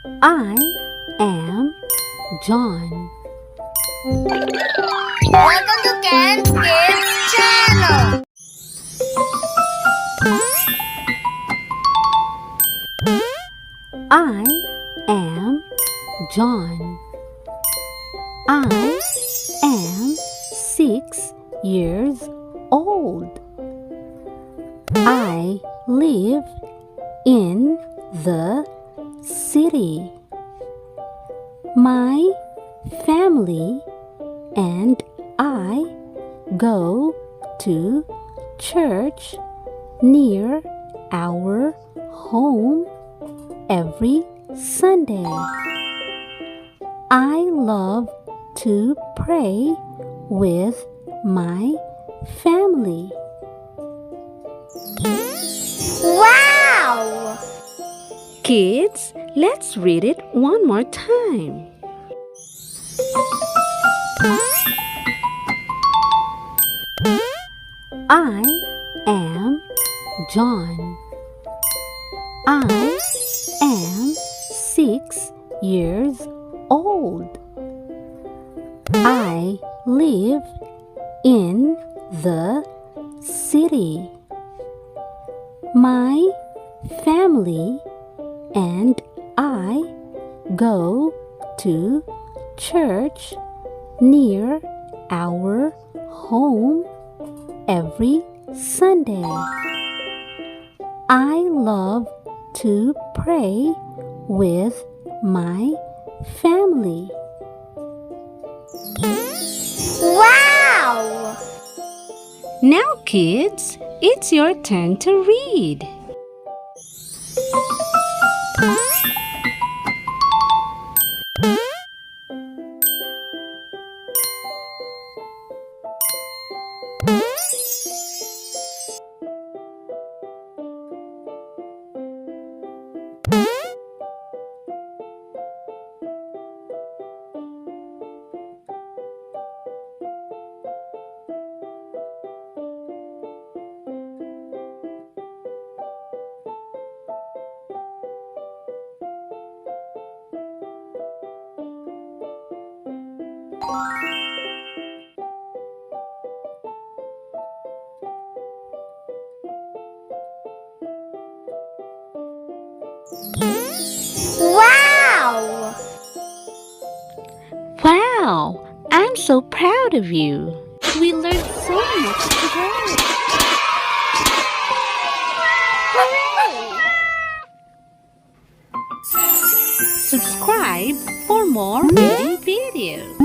I am John. Welcome to Ken's Kids channel. I am John. I am 6 years old. I live in the city. My family and I go to church near our home every Sunday. I love to pray with my family. Wow! Kids, let's read it one more time. I am John. I am 6 years old. I live in the city. My family and I go to church near our home every Sunday. I love to pray with my family. Wow! Now, kids, it's your turn to read. Wow! Wow! I'm so proud of you. We learned so much today. Subscribe for more reading videos.